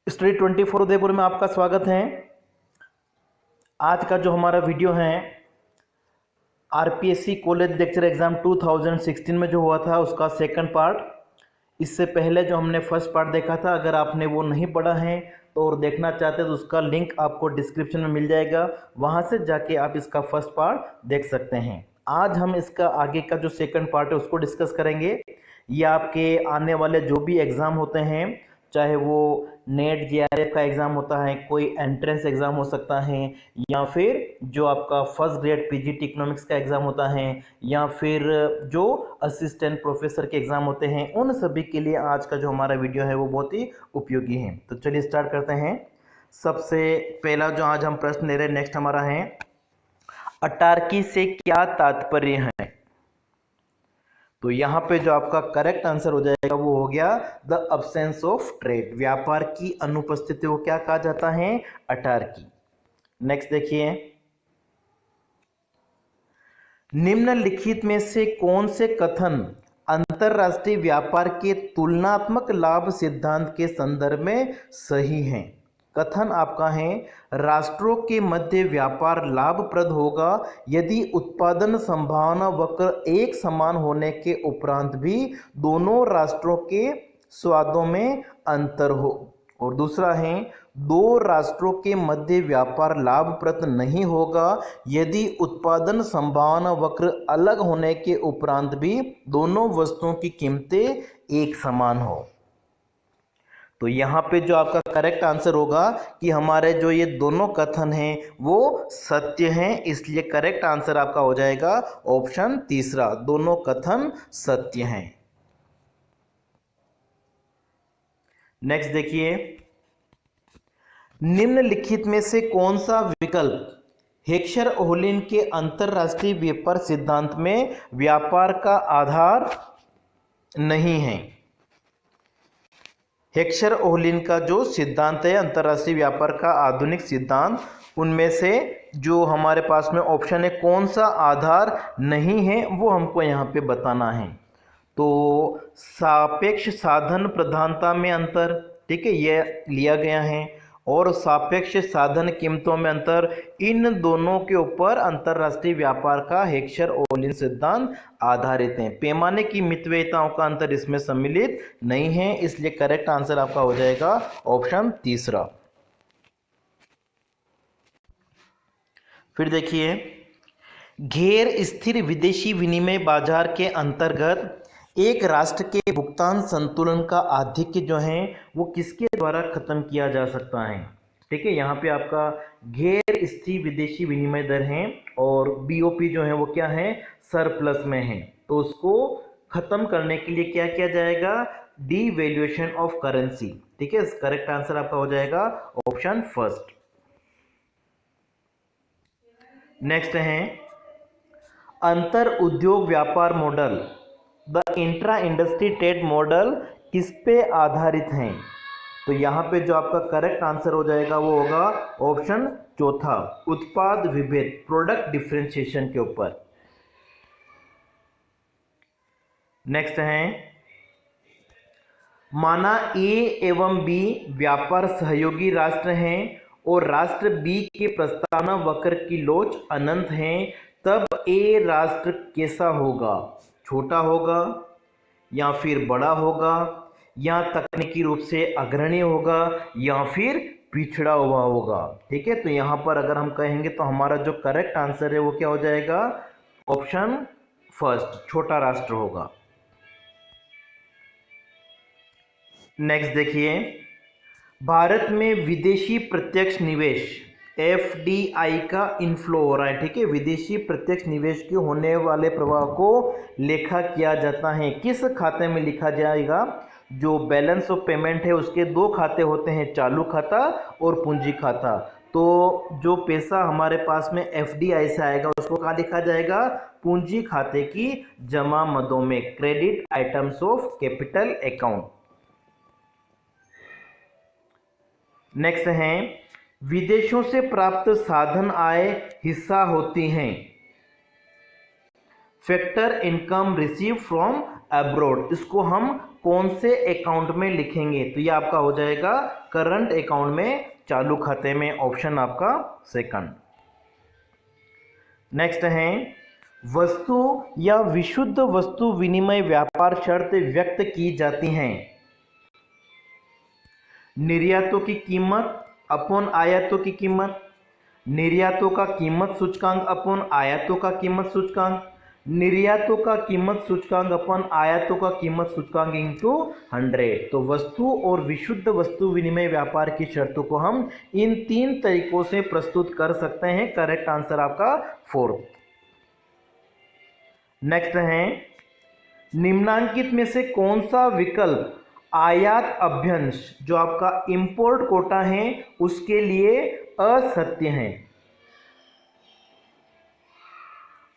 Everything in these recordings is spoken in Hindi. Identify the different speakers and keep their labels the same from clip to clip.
Speaker 1: स्टडी 24 उदयपुर में आपका स्वागत है। आज का जो हमारा वीडियो है आरपीएससी कॉलेज लेक्चर एग्जाम 2016 में जो हुआ था उसका सेकंड पार्ट। इससे पहले जो हमने फर्स्ट पार्ट देखा था, अगर आपने वो नहीं पढ़ा है तो और देखना चाहते हैं तो उसका लिंक आपको डिस्क्रिप्शन में मिल जाएगा, वहाँ से जाके आप इसका फर्स्ट पार्ट देख सकते हैं। आज हम इसका आगे का जो सेकंड पार्ट है उसको डिस्कस करेंगे। ये आपके आने वाले जो भी एग्ज़ाम होते हैं, चाहे वो नेट जेआरएफ का एग्ज़ाम होता है, कोई एंट्रेंस एग्ज़ाम हो सकता है, या फिर जो आपका फर्स्ट ग्रेड पीजीटी इकोनॉमिक्स का एग्ज़ाम होता है, या फिर जो असिस्टेंट प्रोफेसर के एग्ज़ाम होते हैं, उन सभी के लिए आज का जो हमारा वीडियो है वो बहुत ही उपयोगी है। तो चलिए स्टार्ट करते हैं। सबसे पहला जो आज हम प्रश्न ले रहे हैं, नेक्स्ट हमारा है, अटार्की से क्या तात्पर्य है। तो यहाँ पे जो आपका करेक्ट आंसर हो जाएगा वो हो गया द अब्सेंस ऑफ ट्रेड। व्यापार की अनुपस्थिति को क्या कहा जाता है? अटार्की। नेक्स्ट देखिए, निम्नलिखित में से कौन से कथन अंतरराष्ट्रीय व्यापार के तुलनात्मक लाभ सिद्धांत के संदर्भ में सही हैं? कथन आपका है, राष्ट्रों के मध्य व्यापार लाभप्रद होगा यदि उत्पादन संभावना वक्र एक समान होने के उपरांत भी दोनों राष्ट्रों के स्वादों में अंतर हो। और दूसरा है, दो राष्ट्रों के मध्य व्यापार लाभप्रद नहीं होगा यदि उत्पादन संभावना वक्र अलग होने के उपरांत भी दोनों वस्तुओं की कीमतें एक समान हो। तो यहाँ पे जो आपका करेक्ट आंसर होगा कि हमारे जो ये दोनों कथन हैं वो सत्य हैं, इसलिए करेक्ट आंसर आपका हो जाएगा ऑप्शन तीसरा, दोनों कथन सत्य हैं। नेक्स्ट देखिए, निम्नलिखित में से कौन सा विकल्प हेक्सर-ओहलिन के अंतरराष्ट्रीय व्यापार सिद्धांत में व्यापार का आधार नहीं है? हेक्सर-ओहलिन का जो सिद्धांत है अंतरराष्ट्रीय व्यापार का आधुनिक सिद्धांत, उनमें से जो हमारे पास में ऑप्शन है कौन सा आधार नहीं है वो हमको यहाँ पे बताना है। तो सापेक्ष साधन प्रधानता में अंतर, ठीक है, ये लिया गया है, और सापेक्ष साधन कीमतों में अंतर, इन दोनों के ऊपर अंतरराष्ट्रीय व्यापार का हेक्सर-ओहलिन सिद्धांत आधारित है। पैमाने की मितव्ययिताओं का अंतर इसमें सम्मिलित नहीं है, इसलिए करेक्ट आंसर आपका हो जाएगा ऑप्शन तीसरा। फिर देखिए, गैर स्थिर विदेशी विनिमय बाजार के अंतर्गत एक राष्ट्र के भुगतान संतुलन का आधिक्य जो है वो किसके द्वारा खत्म किया जा सकता है? ठीक है, यहाँ पे आपका गैर स्थिर विदेशी विनिमय दर है और बीओपी जो है वो क्या है? सरप्लस में है। तो उसको खत्म करने के लिए क्या किया जाएगा? Devaluation of currency. ठीक है, करेक्ट आंसर आपका हो जाएगा ऑप्शन फर्स्ट। नेक्स्ट है, अंतर उद्योग व्यापार model, the intra industry trade model किस पे आधारित हैं? तो यहाँ पे जो आपका करेक्ट आंसर हो जाएगा वो होगा ऑप्शन चौथा, उत्पाद विभेद, प्रोडक्ट डिफरेंशिएशन के ऊपर। नेक्स्ट है, माना ए एवं बी व्यापार सहयोगी राष्ट्र हैं और राष्ट्र बी के प्रस्तावना वक्र की लोच अनंत है, तब ए राष्ट्र कैसा होगा? छोटा होगा या फिर बड़ा होगा, या तकनीकी रूप से अग्रणी होगा, या फिर पिछड़ा हुआ होगा? ठीक है, तो यहाँ पर अगर हम कहेंगे तो हमारा जो करेक्ट आंसर है वो क्या हो जाएगा? ऑप्शन फर्स्ट, छोटा राष्ट्र होगा। नेक्स्ट देखिए, भारत में विदेशी प्रत्यक्ष निवेश एफडीआई का इनफ्लो हो रहा है। ठीक है, विदेशी प्रत्यक्ष निवेश के होने वाले प्रभाव को लेखा किया जाता है, किस खाते में लिखा जाएगा? जो बैलेंस ऑफ पेमेंट है उसके दो खाते होते हैं, चालू खाता और पूंजी खाता। तो जो पैसा हमारे पास में एफडीआई से आएगा उसको कहाँ लिखा जाएगा? पूंजी खाते की जमा मदों में, credit items of capital account. Next है, विदेशों से प्राप्त साधन आय हिस्सा होती हैं, factor income receive from abroad, इसको हम कौन से अकाउंट में लिखेंगे? तो ये आपका हो जाएगा करंट अकाउंट में, चालू खाते में, ऑप्शन आपका सेकंड। नेक्स्ट है वस्तु या विशुद्ध वस्तु विनिमय व्यापार शर्त व्यक्त की जाती हैं। निर्यातों की कीमत अपॉन आयातों की कीमत, निर्यातों का कीमत सूचकांक अपॉन आयातों का कीमत सूचकांक, निर्यातों का कीमत सूचकांक अपन आयातों का कीमत सूचकांक इंटू 100। तो वस्तु और विशुद्ध वस्तु विनिमय व्यापार की शर्तों को हम इन 3 तरीकों से प्रस्तुत कर सकते हैं। करेक्ट आंसर आपका 4। नेक्स्ट है निम्नांकित में से कौन सा विकल्प आयात अभ्यंश जो आपका इंपोर्ट कोटा है उसके लिए असत्य है?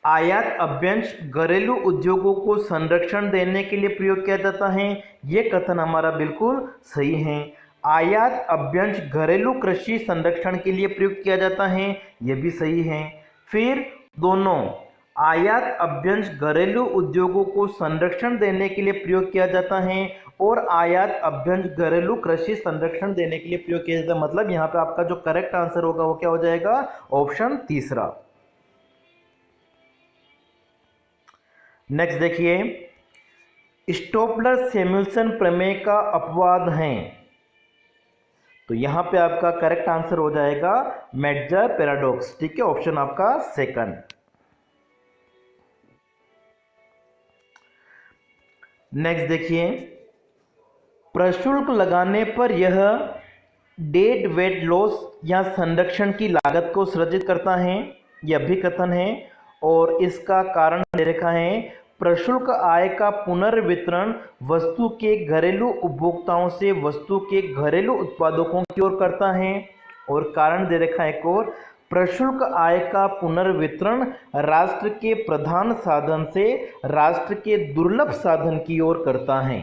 Speaker 1: आयात अभ्यंश घरेलू उद्योगों को संरक्षण देने के लिए प्रयोग किया जाता है, ये कथन हमारा बिल्कुल सही है। आयात अभ्यंश घरेलू कृषि संरक्षण के लिए प्रयोग किया जाता है, ये भी सही है। फिर दोनों आयात अभ्यंश घरेलू उद्योगों को संरक्षण देने के लिए प्रयोग किया जाता है और आयात अभ्यंश घरेलू कृषि संरक्षण देने के लिए प्रयोग किया जाता है, मतलब यहाँ पे आपका जो करेक्ट आंसर होगा वो क्या हो जाएगा? ऑप्शन तीसरा। नेक्स्ट देखिए स्टोपलर सैमुअल्सन प्रमेय का अपवाद है, तो यहां पे आपका करेक्ट आंसर हो जाएगा मेट्जर पैराडॉक्स। ठीक है, ऑप्शन आपका सेकंड। नेक्स्ट देखिए प्रशुल्क लगाने पर यह डेड वेट लॉस या संरक्षण की लागत को सृजित करता है, यह भी कथन है और इसका कारण दे रखा है प्रशुल्क आय का पुनर्वितरण वस्तु के घरेलू उपभोक्ताओं से वस्तु के घरेलू उत्पादकों की ओर करता है, और कारण दे रखा है एक और प्रशुल्क आय का पुनर्वितरण राष्ट्र के प्रधान साधन से राष्ट्र के दुर्लभ साधन की ओर करता है।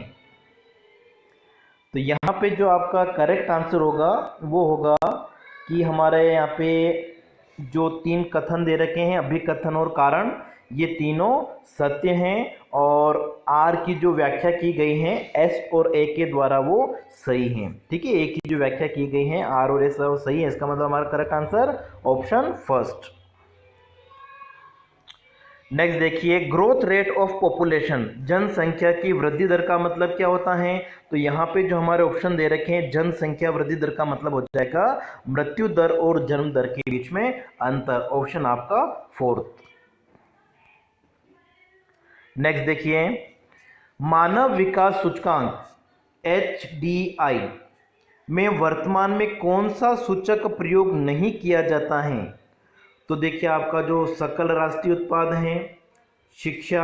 Speaker 1: तो यहाँ पे जो आपका करेक्ट आंसर होगा वो होगा कि हमारे यहाँ पे जो 3 कथन दे रखे हैं अभिकथन और कारण, ये तीनों सत्य हैं और आर की जो व्याख्या की गई है एस और ए के द्वारा वो सही हैं। ठीक है, ए की जो व्याख्या की गई है आर और एस वो सही है, इसका मतलब हमारा correct answer option first. Next देखिए ग्रोथ रेट ऑफ पॉपुलेशन, जनसंख्या की वृद्धि दर का मतलब क्या होता है? तो यहाँ पे जो हमारे ऑप्शन दे रखे हैं जनसंख्या वृद्धि दर का मतलब हो जाएगा मृत्यु दर और जन्म दर के बीच में अंतर, ऑप्शन आपका फोर्थ। नेक्स्ट देखिए मानव विकास सूचकांक HDI में वर्तमान में कौन सा सूचक प्रयोग नहीं किया जाता है? तो देखिए आपका जो सकल राष्ट्रीय उत्पाद है, शिक्षा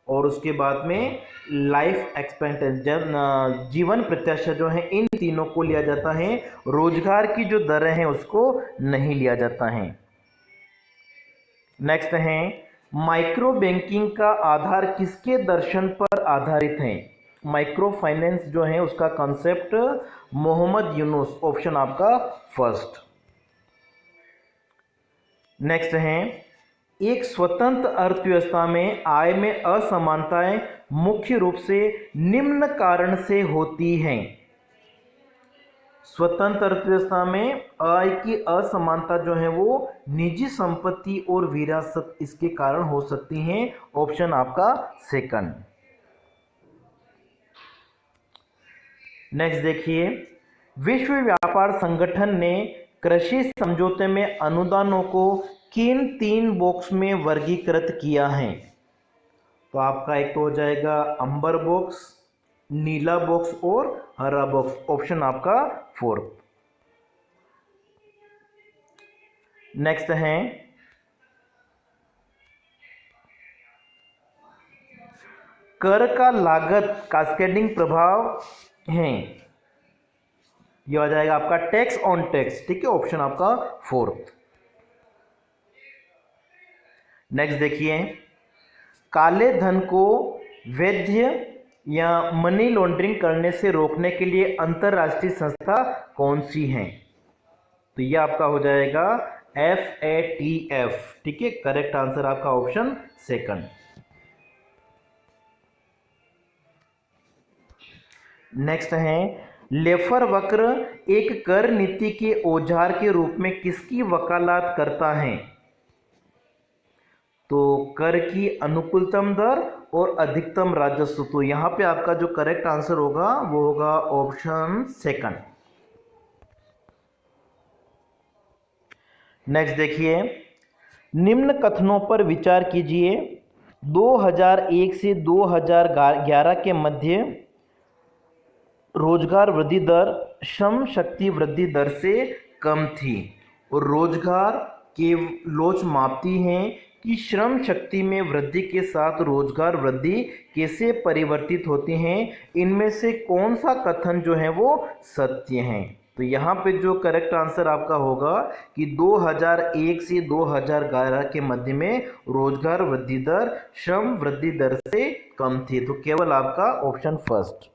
Speaker 1: और उसके बाद में लाइफ एक्सपेक्टेंसी जीवन प्रत्याशा जो है, इन तीनों को लिया जाता है, रोजगार की जो दरें हैं उसको नहीं लिया जाता है। नेक्स्ट है माइक्रो बैंकिंग का आधार किसके दर्शन पर आधारित है? माइक्रो फाइनेंस जो है उसका कॉन्सेप्ट मोहम्मद यूनुस, ऑप्शन आपका फर्स्ट। नेक्स्ट है एक स्वतंत्र अर्थव्यवस्था में आय में असमानताएं मुख्य रूप से निम्न कारण से होती हैं। स्वतंत्र अर्थव्यवस्था में आय की असमानता जो है वो निजी संपत्ति और विरासत इसके कारण हो सकती हैं, ऑप्शन आपका सेकंड। नेक्स्ट देखिए विश्व व्यापार संगठन ने कृषि समझौते में अनुदानों को किन 3 बॉक्स में वर्गीकृत किया है? तो आपका एक तो हो जाएगा अंबर बॉक्स, नीला बॉक्स और हरा बॉक्स, ऑप्शन आपका फोर्थ। नेक्स्ट है कर का लागत कास्केडिंग प्रभाव है, यह हो जाएगा आपका टैक्स ऑन टैक्स। ठीक है, ऑप्शन आपका फोर्थ। नेक्स्ट देखिए काले धन को वैध या मनी लॉन्ड्रिंग करने से रोकने के लिए अंतरराष्ट्रीय संस्था कौन सी है? तो यह आपका हो जाएगा FATF। ठीक है, करेक्ट आंसर आपका ऑप्शन सेकंड। नेक्स्ट है लेफर वक्र एक कर नीति के औजार के रूप में किसकी वकालत करता है? तो कर की अनुकूलतम दर और अधिकतम राजस्व। तो यहाँ पे आपका जो करेक्ट आंसर होगा वो होगा ऑप्शन सेकंड। नेक्स्ट देखिए, निम्न कथनों पर विचार कीजिए। 2001 से 2011 के मध्य रोजगार वृद्धि दर श्रम शक्ति वृद्धि दर से कम थी और रोजगार के लोच मापती हैं कि श्रम शक्ति में वृद्धि के साथ रोजगार वृद्धि कैसे परिवर्तित होती हैं। इनमें से कौन सा कथन जो है वो सत्य है? तो यहाँ पे जो करेक्ट आंसर आपका होगा कि 2001 से 2011 के मध्य में रोजगार वृद्धि दर श्रम वृद्धि दर से कम थी। तो केवल आपका ऑप्शन फर्स्ट।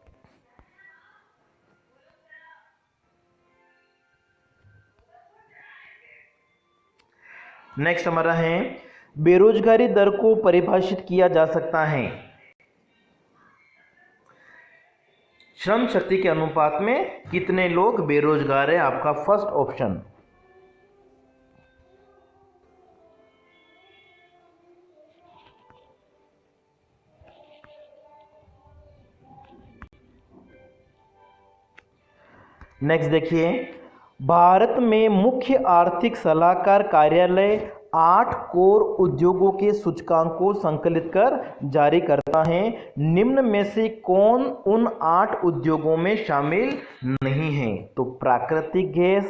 Speaker 1: नेक्स्ट हमारा है बेरोजगारी दर को परिभाषित किया जा सकता है श्रम शक्ति के अनुपात में कितने लोग बेरोजगार है? आपका फर्स्ट ऑप्शन। नेक्स्ट देखिए, भारत में मुख्य आर्थिक सलाहकार कार्यालय 8 कोर उद्योगों के सूचकांक को संकलित कर जारी करता है। निम्न में से कौन उन 8 उद्योगों में शामिल नहीं है? तो प्राकृतिक गैस,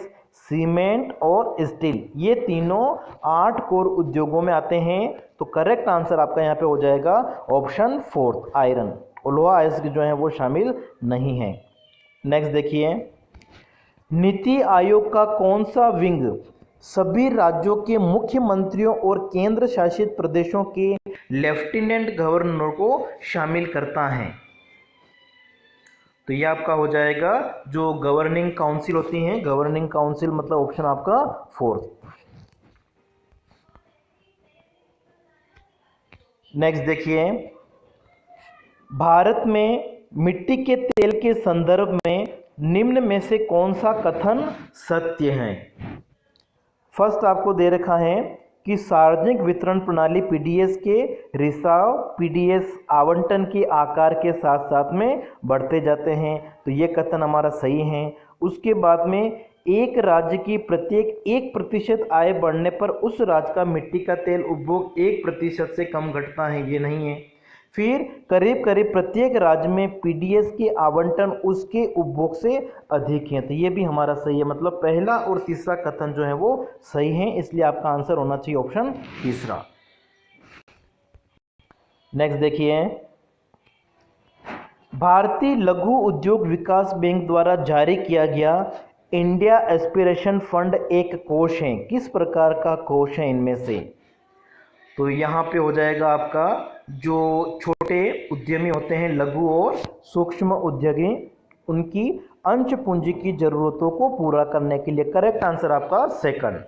Speaker 1: सीमेंट और स्टील, ये तीनों 8 कोर उद्योगों में आते हैं। तो करेक्ट आंसर आपका यहाँ पे हो जाएगा ऑप्शन फोर्थ, आयरन। लोहा अयस्क जो है वो शामिल नहीं है। नेक्स्ट देखिए, नीति आयोग का कौन सा विंग सभी राज्यों के मुख्यमंत्रियों और केंद्र शासित प्रदेशों के लेफ्टिनेंट गवर्नर को शामिल करता है? तो ये आपका हो जाएगा जो गवर्निंग काउंसिल होती हैं, गवर्निंग काउंसिल मतलब ऑप्शन आपका फोर्थ। नेक्स्ट देखिए, भारत में मिट्टी के तेल के संदर्भ में निम्न में से कौन सा कथन सत्य है? फर्स्ट आपको दे रखा है कि सार्वजनिक वितरण प्रणाली पीडीएस के रिसाव पीडीएस आवंटन के आकार के साथ साथ में बढ़ते जाते हैं। तो ये कथन हमारा सही है। उसके बाद में एक राज्य की प्रत्येक 1% आय बढ़ने पर उस राज्य का मिट्टी का तेल उपभोग 1% से कम घटता है, ये नहीं है। फिर करीब करीब प्रत्येक राज्य में पीडीएस के आवंटन उसके उपभोग से अधिक हैं। तो ये भी हमारा सही है, मतलब पहला और तीसरा कथन जो है वो सही है, इसलिए आपका आंसर होना चाहिए ऑप्शन तीसरा। नेक्स्ट देखिए, भारतीय लघु उद्योग विकास बैंक द्वारा जारी किया गया इंडिया एस्पिरेशन फंड एक कोष है। किस प्रकार का कोष है इनमें से? तो यहाँ पे हो जाएगा आपका जो छोटे उद्यमी होते हैं, लघु और सूक्ष्म उद्योगी, उनकी अंश पूंजी की जरूरतों को पूरा करने के लिए। करेक्ट आंसर आपका सेकंड।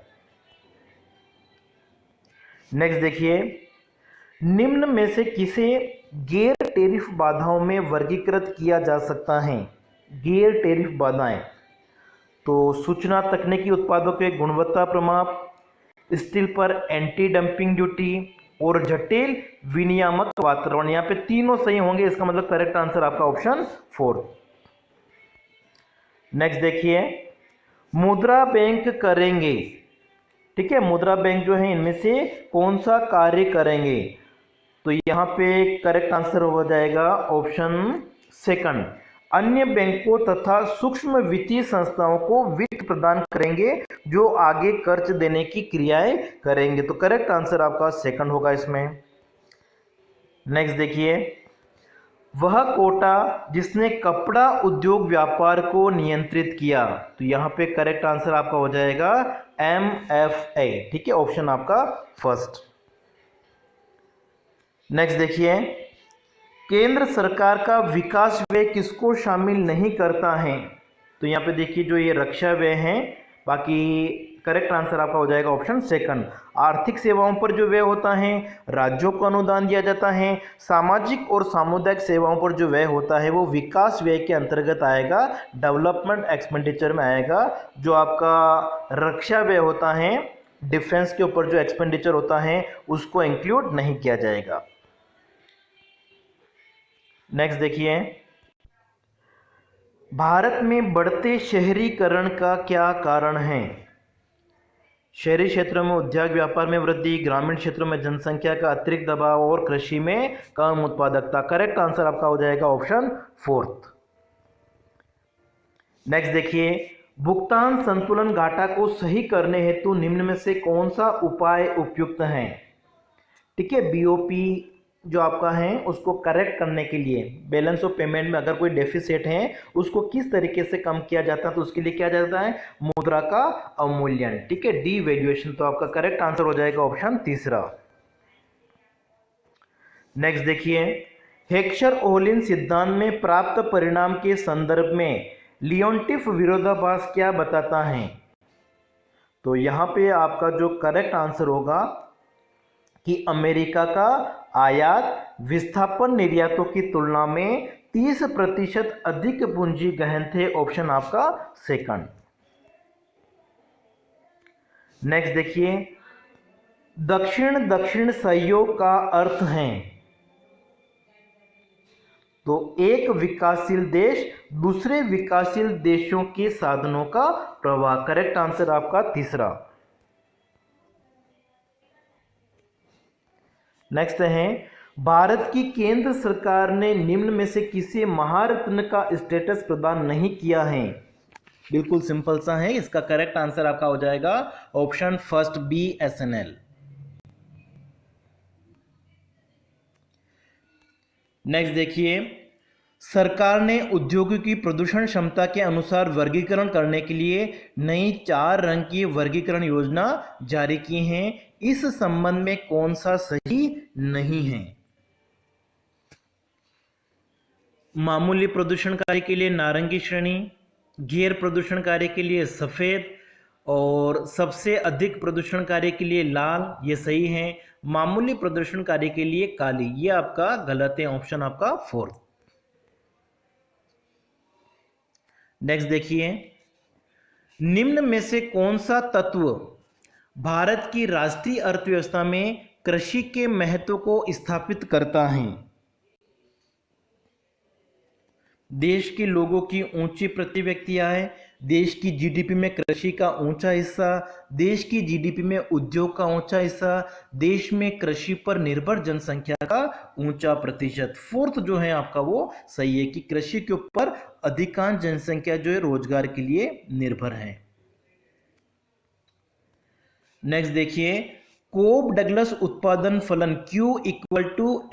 Speaker 1: नेक्स्ट देखिए, निम्न में से किसे गैर टेरिफ बाधाओं में वर्गीकृत किया जा सकता है? गैर टेरिफ बाधाएं तो सूचना तकनीकी उत्पादों के गुणवत्ता प्रमाप, स्टील पर एंटी डंपिंग ड्यूटी और जटिल विनियामक वातावरण। यहाँ पे तीनों सही होंगे, इसका मतलब करेक्ट आंसर आपका ऑप्शन फोर्थ। नेक्स्ट देखिए, मुद्रा बैंक करेंगे, ठीक है, मुद्रा बैंक जो है इनमें से कौन सा कार्य करेंगे? तो यहाँ पे करेक्ट आंसर हो जाएगा ऑप्शन सेकंड, अन्य बैंकों तथा सूक्ष्म वित्तीय संस्थाओं को वित्त प्रदान करेंगे जो आगे कर्ज देने की क्रियाएं करेंगे। तो करेक्ट आंसर आपका सेकंड होगा इसमें। नेक्स्ट देखिए, वह कोटा जिसने कपड़ा उद्योग व्यापार को नियंत्रित किया। तो यहाँ पे करेक्ट आंसर आपका हो जाएगा MFA, ठीक है, ऑप्शन आपका फर्स्ट। नेक्स्ट देखिए, केंद्र सरकार का विकास व्यय किसको शामिल नहीं करता है? तो यहाँ पे देखिए जो ये रक्षा व्यय है बाकी करेक्ट आंसर आपका हो जाएगा ऑप्शन सेकंड। आर्थिक सेवाओं पर जो व्यय होता है राज्यों को अनुदान दिया जाता है। सामाजिक और सामुदायिक सेवाओं पर जो व्यय होता है वो विकास व्यय के अंतर्गत आएगा, डेवलपमेंट एक्सपेंडिचर में आएगा। जो आपका रक्षा व्यय होता है, डिफेंस के ऊपर जो एक्सपेंडिचर होता है उसको इंक्लूड नहीं किया जाएगा। नेक्स्ट देखिए, भारत में बढ़ते शहरीकरण का क्या कारण है? शहरी क्षेत्रों में उद्योग व्यापार में वृद्धि, ग्रामीण क्षेत्रों में जनसंख्या का अतिरिक्त दबाव और कृषि में कम उत्पादकता। करेक्ट आंसर आपका हो जाएगा ऑप्शन फोर्थ। नेक्स्ट देखिए, भुगतान संतुलन घाटा को सही करने हेतु निम्न में से कौन सा उपाय उपयुक्त है? ठीक है, बीओपी जो आपका है उसको करेक्ट करने के लिए, बैलेंस ऑफ पेमेंट में अगर कोई डेफिसिट है उसको किस तरीके से कम किया जाता है, तो उसके लिए क्या जाता है, मुद्रा का अवमूल्यन। ठीक है, डीवैल्यूएशन। तो आपका करेक्ट आंसर हो जाएगा ऑप्शन तीसरा। नेक्स्ट देखिए, हेक्सर ओहलिन सिद्धांत में प्राप्त परिणाम के संदर्भ में लियोनटिफ विरोधाभास क्या बताता है? तो यहां पे आपका जो करेक्ट आंसर होगा कि अमेरिका का आयात विस्थापन निर्यातों की तुलना में 30% अधिक पूंजी गहन थे। ऑप्शन आपका सेकंड। नेक्स्ट देखिए, दक्षिण दक्षिण सहयोग का अर्थ है? तो एक विकासशील देश दूसरे विकासशील देशों के साधनों का प्रवाह। करेक्ट आंसर आपका तीसरा। नेक्स्ट है, भारत की केंद्र सरकार ने निम्न में से किसे महारत्न का स्टेटस प्रदान नहीं किया है? बिल्कुल सिंपल सा है, इसका करेक्ट आंसर आपका हो जाएगा ऑप्शन फर्स्ट, BSNL। नेक्स्ट देखिए, सरकार ने उद्योगों की प्रदूषण क्षमता के अनुसार वर्गीकरण करने के लिए नई 4 रंग की वर्गीकरण योजना जारी की है। इस संबंध में कौन सा सही नहीं है? मामूली प्रदूषणकारी के लिए नारंगी श्रेणी, गैर प्रदूषणकारी के लिए सफेद और सबसे अधिक प्रदूषणकारी के लिए लाल, ये सही है। मामूली प्रदूषणकारी के लिए काली, ये आपका गलत है, ऑप्शन आपका फोर्थ। नेक्स्ट देखिए, निम्न में से कौन सा तत्व भारत की राष्ट्रीय अर्थव्यवस्था में कृषि के महत्व को स्थापित करता है? देश के लोगों की ऊंची प्रति व्यक्ति आय, देश की जीडीपी में कृषि का ऊंचा हिस्सा, देश की जीडीपी में उद्योग का ऊंचा हिस्सा, देश में कृषि पर निर्भर जनसंख्या का ऊंचा प्रतिशत। फोर्थ जो है आपका वो सही है कि कृषि के ऊपर अधिकांश जनसंख्या जो है रोजगार के लिए निर्भर है। नेक्स्ट देखिए, कोब डगलस उत्पादन फलन Q =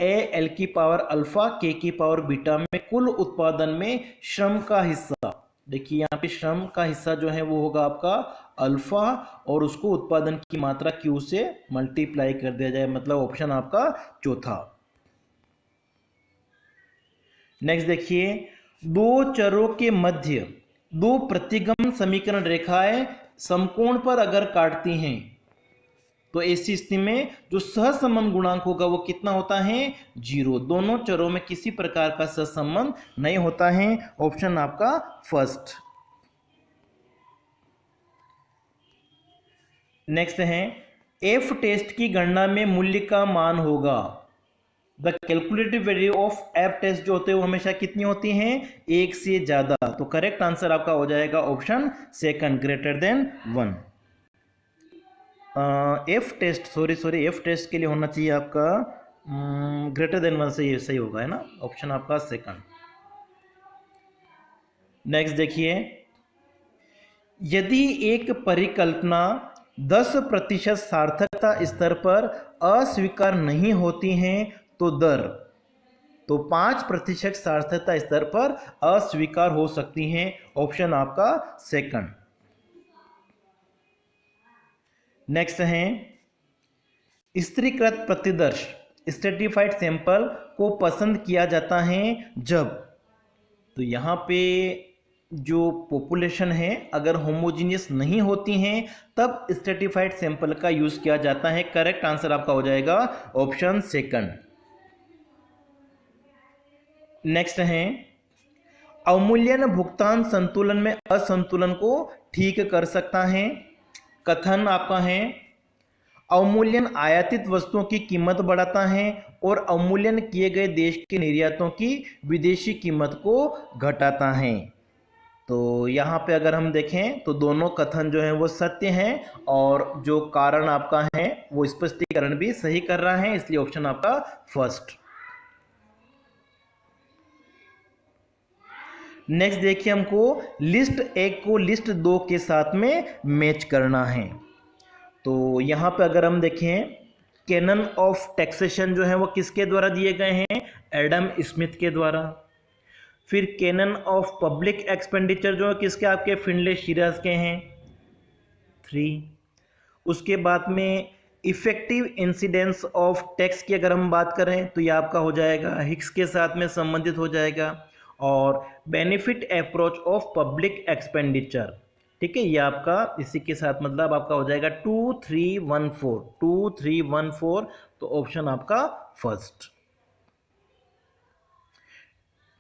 Speaker 1: AL की पावर अल्फा K की पावर बीटा में कुल उत्पादन में श्रम का हिस्सा, देखिए यहाँ पे श्रम का हिस्सा जो है वो होगा आपका अल्फा और उसको उत्पादन की मात्रा Q से मल्टीप्लाई कर दिया जाए, मतलब ऑप्शन आपका चौथा। नेक्स्ट देखिए, दो चरों के मध्य दो प्रतिगम समीकरण रेखाएं समकोण पर अगर काटती हैं तो ऐसी स्थिति में जो सहसंबंध गुणांक होगा वो कितना होता है, 0। दोनों चरों में किसी प्रकार का सहसंबंध नहीं होता है, ऑप्शन आपका फर्स्ट। नेक्स्ट है, एफ टेस्ट की गणना में मूल्य का मान होगा, the calculative value of F test जो होते हैं वो हमेशा कितनी होती हैं, 1 से ज्यादा। तो करेक्ट आंसर आपका हो जाएगा option second, greater than 1। F test F test के लिए होना चाहिए आपका ग्रेटर देन 1 से, ये सही होगा, है ना, ऑप्शन आपका सेकंड। नेक्स्ट देखिए, यदि एक परिकल्पना 10% सार्थकता स्तर पर अस्वीकार नहीं होती है तो दर, तो 5% सार्थकता स्तर पर अस्वीकार हो सकती हैं, ऑप्शन आपका सेकंड। नेक्स्ट है, स्त्रीकृत प्रतिदर्श स्ट्रेटिफाइड सैंपल को पसंद किया जाता है जब, तो यहां पे जो पॉपुलेशन है अगर होमोजीनियस नहीं होती हैं तब स्ट्रेटिफाइड सैंपल का यूज़ किया जाता है। करेक्ट आंसर आपका हो जाएगा ऑप्शन सेकंड। नेक्स्ट है अवमूल्यन भुगतान संतुलन में असंतुलन को ठीक कर सकता है। कथन आपका है अवमूल्यन आयातित वस्तुओं की कीमत बढ़ाता है और अवमूल्यन किए गए देश के निर्यातों की विदेशी कीमत को घटाता है। तो यहाँ पे अगर हम देखें तो दोनों कथन जो हैं वो सत्य हैं और जो कारण आपका है वो स्पष्टीकरण भी सही कर रहा है, इसलिए ऑप्शन आपका फर्स्ट। नेक्स्ट देखिए हमको लिस्ट 1 को लिस्ट 2 के साथ में मैच करना है। तो यहाँ पे अगर हम देखें कैनन ऑफ टैक्सेशन जो है वो किसके द्वारा दिए गए हैं, एडम स्मिथ के द्वारा। फिर कैनन ऑफ पब्लिक एक्सपेंडिचर जो है किसके, आपके फिनले शिराज के हैं 3। उसके बाद में इफेक्टिव इंसिडेंस ऑफ टैक्स की अगर हम बात करें तो ये आपका हो जाएगा हिक्स के साथ में संबंधित हो जाएगा। और benefit approach of public expenditure, ठीक है, ये आपका इसी के साथ मतलब आपका हो जाएगा 2314 तो ऑप्शन आपका फर्स्ट।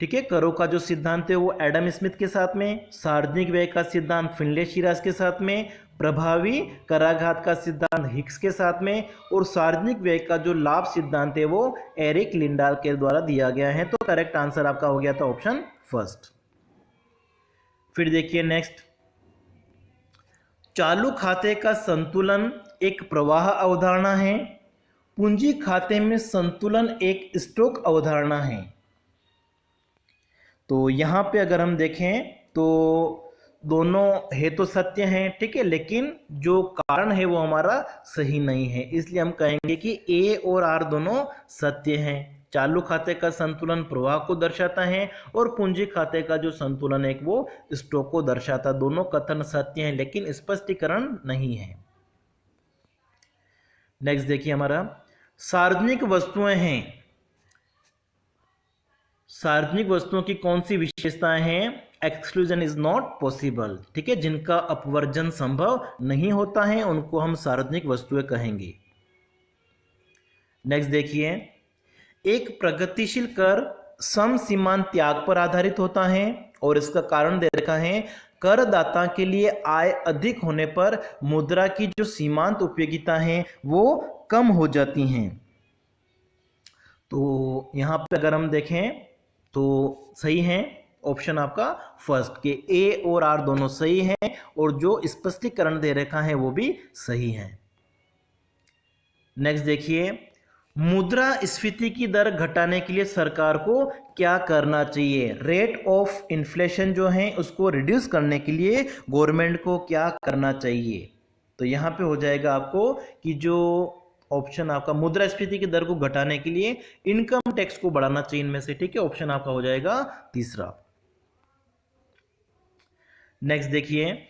Speaker 1: ठीक है, करों का जो सिद्धांत है वो एडम स्मिथ के साथ में, सार्वजनिक व्यय का सिद्धांत फिनले शिराज के साथ में, प्रभावी कराघात का सिद्धांत हिक्स के साथ में, और सार्वजनिक व्यय का जो लाभ सिद्धांत है वो एरिक लिंडाल के द्वारा दिया गया है। तो करेक्ट आंसर आपका हो गया था ऑप्शन फर्स्ट। फिर देखिए नेक्स्ट, चालू खाते का संतुलन एक प्रवाह अवधारणा है, पूंजी खाते में संतुलन एक स्टॉक अवधारणा है। तो यहाँ पे अगर हम देखें तो दोनों है तो सत्य हैं, ठीक है, लेकिन जो कारण है वो हमारा सही नहीं है, इसलिए हम कहेंगे कि ए और आर दोनों सत्य हैं। चालू खाते का संतुलन प्रवाह को दर्शाता है और पूंजी खाते का जो संतुलन है वो स्टॉक को दर्शाता। दोनों कथन सत्य हैं लेकिन स्पष्टीकरण नहीं है। नेक्स्ट देखिए हमारा सार्वजनिक वस्तुएं हैं, सार्वजनिक वस्तुओं की कौन सी विशेषताएं हैं, एक्सक्लूजन इज नॉट पॉसिबल, ठीक है, जिनका अपवर्जन संभव नहीं होता है उनको हम सार्वजनिक वस्तुएं कहेंगे। नेक्स्ट देखिए, एक प्रगतिशील कर सम सीमांत त्याग पर आधारित होता है और इसका कारण दे रखा है करदाता के लिए आय अधिक होने पर मुद्रा की जो सीमांत उपयोगिता है वो कम हो जाती हैं। तो यहाँ पे अगर हम देखें तो सही है ऑप्शन आपका फर्स्ट के ए और आर दोनों सही हैं और जो स्पष्टीकरण दे रखा है वो भी सही है। नेक्स्ट देखिए, मुद्रास्फीति की दर घटाने के लिए सरकार को क्या करना चाहिए, रेट ऑफ इन्फ्लेशन जो है उसको रिड्यूस करने के लिए गवर्नमेंट को क्या करना चाहिए। तो यहाँ पे हो जाएगा आपको कि जो ऑप्शन आपका मुद्रास्फीति की दर को घटाने के लिए इनकम टैक्स को बढ़ाना चाहिए इनमें से, ठीक है, ऑप्शन आपका हो जाएगा तीसरा। नेक्स्ट देखिए,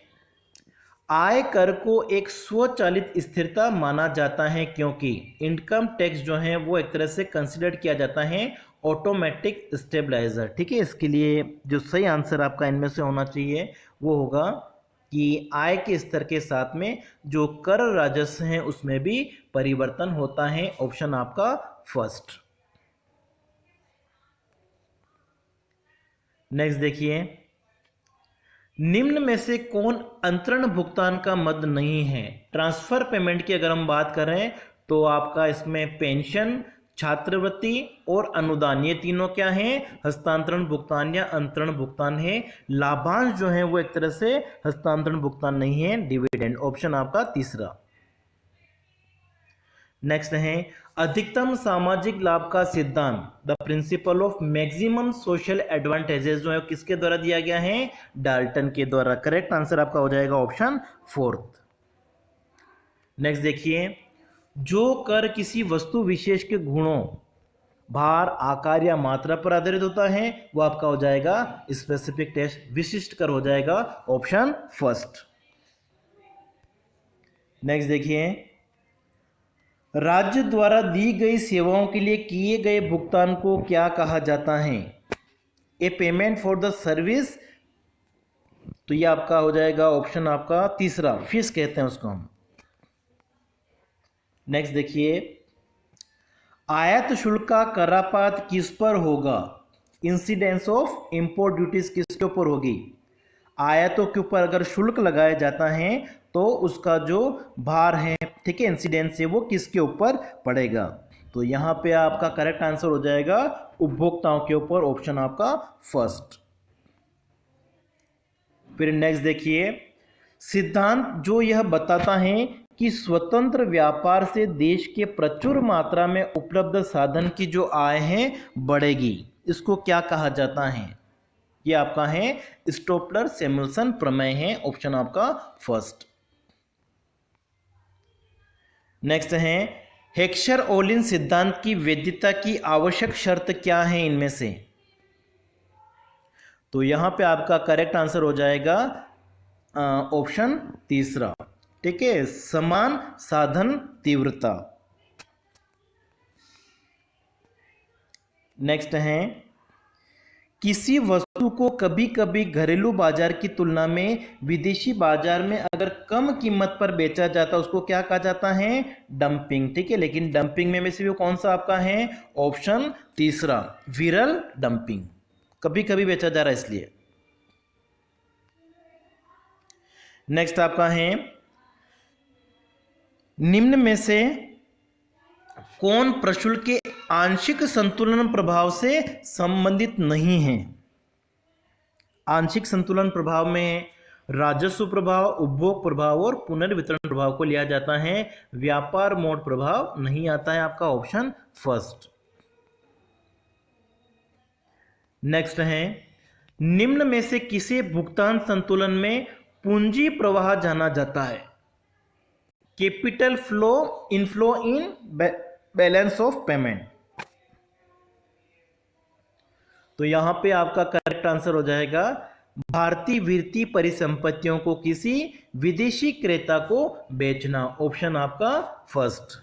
Speaker 1: आय कर को एक स्वचालित स्थिरता माना जाता है क्योंकि इनकम टैक्स जो है वो एक तरह से कंसिडर किया जाता है ऑटोमेटिक स्टेबलाइजर, ठीक है। इसके लिए जो सही आंसर आपका इनमें से होना चाहिए वो होगा कि आय के स्तर के साथ में जो कर राजस्व है उसमें भी परिवर्तन होता है, ऑप्शन आपका फर्स्ट। नेक्स्ट देखिए, निम्न में से कौन अंतरण भुगतान का मद नहीं है। ट्रांसफर पेमेंट की अगर हम बात करें तो आपका इसमें पेंशन, छात्रवृत्ति और अनुदान ये तीनों क्या हैं, हस्तांतरण भुगतान या अंतरण भुगतान है। लाभांश जो है वो एक तरह से हस्तांतरण भुगतान नहीं है, डिविडेंड, ऑप्शन आपका तीसरा। नेक्स्ट है अधिकतम सामाजिक लाभ का सिद्धांत, the principle of maximum social advantages जो है किसके द्वारा दिया गया है, डाल्टन के द्वारा। करेक्ट आंसर आपका हो जाएगा ऑप्शन फोर्थ। नेक्स्ट देखिए, जो कर किसी वस्तु विशेष के गुणों, भार, आकार या मात्रा पर आधारित होता है वो आपका हो जाएगा स्पेसिफिक टेस्ट, विशिष्ट कर हो जाएगा ऑप्शन फर्स्ट। नेक्स्ट देखिए, राज्य द्वारा दी गई सेवाओं के लिए किए गए भुगतान को क्या कहा जाता है, ए पेमेंट फॉर द सर्विस तो ये आपका हो जाएगा ऑप्शन आपका तीसरा, फीस कहते हैं उसको हम। नेक्स्ट देखिए, आयात शुल्क का करापात किस पर होगा? इंसिडेंस ऑफ इंपोर्ट ड्यूटीज किसके ऊपर होगी? आयातों के ऊपर अगर शुल्क लगाया जाता है तो उसका जो भार है, ठीक है, इंसिडेंस है, वो किसके ऊपर पड़ेगा? तो यहाँ पे आपका करेक्ट आंसर हो जाएगा उपभोक्ताओं के ऊपर, ऑप्शन आपका फर्स्ट। फिर नेक्स्ट देखिए, सिद्धांत जो यह बताता है कि स्वतंत्र व्यापार से देश के प्रचुर मात्रा में उपलब्ध साधन की जो आय है बढ़ेगी, इसको क्या कहा जाता है? ये आपका है स्टोपलर सैमुअल्सन प्रमेय है, ऑप्शन आपका फर्स्ट। नेक्स्ट है, हेक्सर ओलिन सिद्धांत की वैधता की आवश्यक शर्त क्या है इनमें से? तो यहां पे आपका करेक्ट आंसर हो जाएगा ऑप्शन तीसरा, ठीक है, समान साधन तीव्रता। नेक्स्ट है, किसी वस्तु को कभी कभी घरेलू बाजार की तुलना में विदेशी बाजार में अगर कम कीमत पर बेचा जाता है उसको क्या कहा जाता है? डंपिंग, ठीक है। लेकिन डंपिंग में से भी कौन सा आपका है? ऑप्शन तीसरा, विरल डंपिंग, कभी कभी बेचा जा रहा है इसलिए। नेक्स्ट आपका है, निम्न में से कौन प्रशुल्क के आंशिक संतुलन प्रभाव से संबंधित नहीं है? आंशिक संतुलन प्रभाव में राजस्व प्रभाव, उपभोग प्रभाव और पुनर्वितरण प्रभाव को लिया जाता है, व्यापार मोड प्रभाव नहीं आता है, आपका ऑप्शन फर्स्ट। नेक्स्ट है, निम्न में से किसे भुगतान संतुलन में पूंजी प्रवाह जाना जाता है? Capital flow, inflow in balance of payment. तो यहां पे आपका करेक्ट आंसर हो जाएगा भारतीय वित्तीय परिसंपत्तियों को किसी विदेशी क्रेता को बेचना, ऑप्शन आपका फर्स्ट।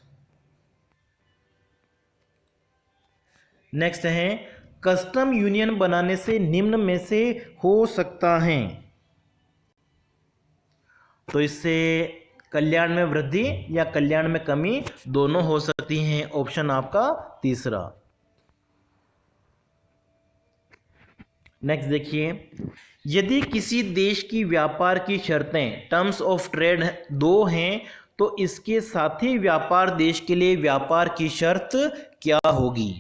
Speaker 1: नेक्स्ट है, कस्टम यूनियन बनाने से निम्न में से हो सकता है? तो इससे कल्याण में वृद्धि या कल्याण में कमी दोनों हो सकती हैं, ऑप्शन आपका तीसरा। नेक्स्ट देखिए, यदि किसी देश की व्यापार की शर्तें टर्म्स ऑफ ट्रेड दो हैं तो इसके साथी व्यापार देश के लिए व्यापार की शर्त क्या होगी?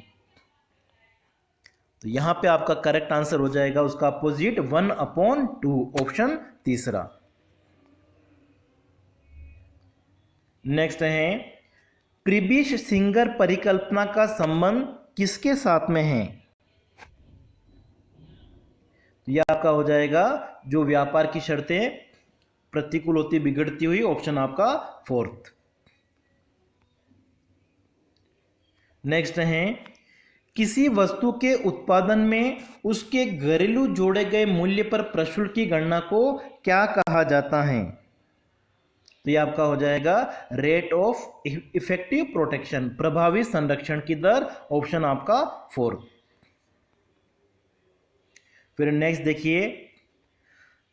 Speaker 1: तो यहां पे आपका करेक्ट आंसर हो जाएगा उसका अपोजिट 1/2, ऑप्शन तीसरा। नेक्स्ट है, प्रीबिश सिंगर परिकल्पना का संबंध किसके साथ में है? तो यह आपका हो जाएगा जो व्यापार की शर्तें प्रतिकूल होती बिगड़ती हुई, ऑप्शन आपका फोर्थ। नेक्स्ट है, किसी वस्तु के उत्पादन में उसके घरेलू जोड़े गए मूल्य पर प्रशुल्क की गणना को क्या कहा जाता है? तो ये आपका हो जाएगा रेट ऑफ इफेक्टिव प्रोटेक्शन, प्रभावी संरक्षण की दर, ऑप्शन आपका फोर्थ। फिर नेक्स्ट देखिए,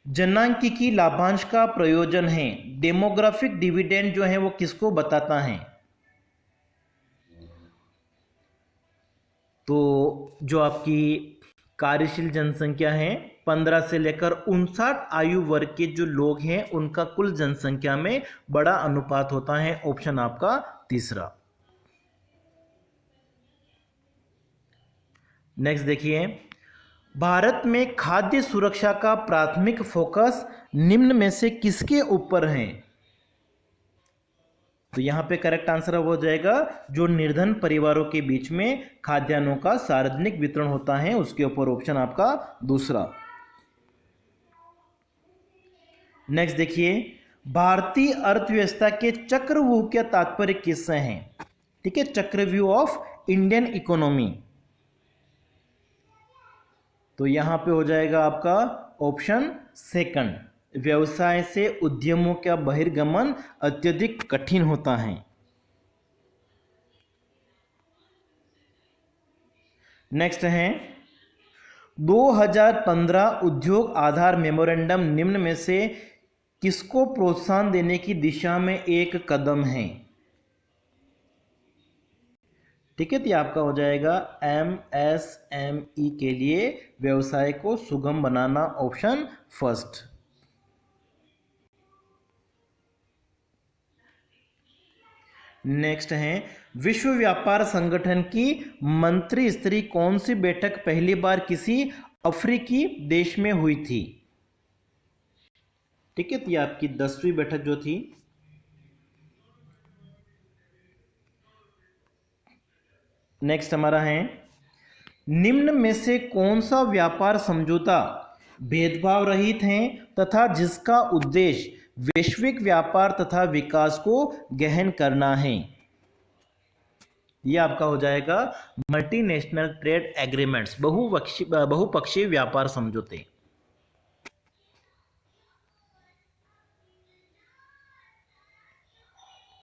Speaker 1: जनांकिकी लाभांश का प्रयोजन है, डेमोग्राफिक डिविडेंड जो है वो किसको बताता है? तो जो आपकी कार्यशील जनसंख्या है 15 से लेकर 59 आयु वर्ग के जो लोग हैं उनका कुल जनसंख्या में बड़ा अनुपात होता है, ऑप्शन आपका तीसरा। नेक्स्ट देखिए, भारत में खाद्य सुरक्षा का प्राथमिक फोकस निम्न में से किसके ऊपर है? तो यहां पे करेक्ट आंसर हो जाएगा जो निर्धन परिवारों के बीच में खाद्यान्नों का सार्वजनिक वितरण होता है उसके ऊपर, ऑप्शन आपका दूसरा। नेक्स्ट देखिए, भारतीय अर्थव्यवस्था के चक्रव्यूह के तात्पर्य किससे हैं? ठीक है, चक्रव्यूह ऑफ इंडियन इकोनॉमी। तो यहां पे हो जाएगा आपका ऑप्शन सेकंड, व्यवसाय से उद्यमों का बहिर्गमन अत्यधिक कठिन होता है। नेक्स्ट है, 2015 उद्योग आधार मेमोरेंडम निम्न में से किसको प्रोत्साहन देने की दिशा में एक कदम है? ठीक है, तो ये आपका हो जाएगा MSME के लिए व्यवसाय को सुगम बनाना, ऑप्शन फर्स्ट। नेक्स्ट है, विश्व व्यापार संगठन की मंत्री स्तरीय कौन सी बैठक पहली बार किसी अफ्रीकी देश में हुई थी? ठीक है, तो ये आपकी 10वीं बैठक जो थी। नेक्स्ट हमारा है, निम्न में से कौन सा व्यापार समझौता भेदभाव रहित है तथा जिसका उद्देश्य वैश्विक व्यापार तथा विकास को गहन करना है? यह आपका हो जाएगा मल्टीनेशनल ट्रेड एग्रीमेंट्स, बहुपक्षीय व्यापार समझौते।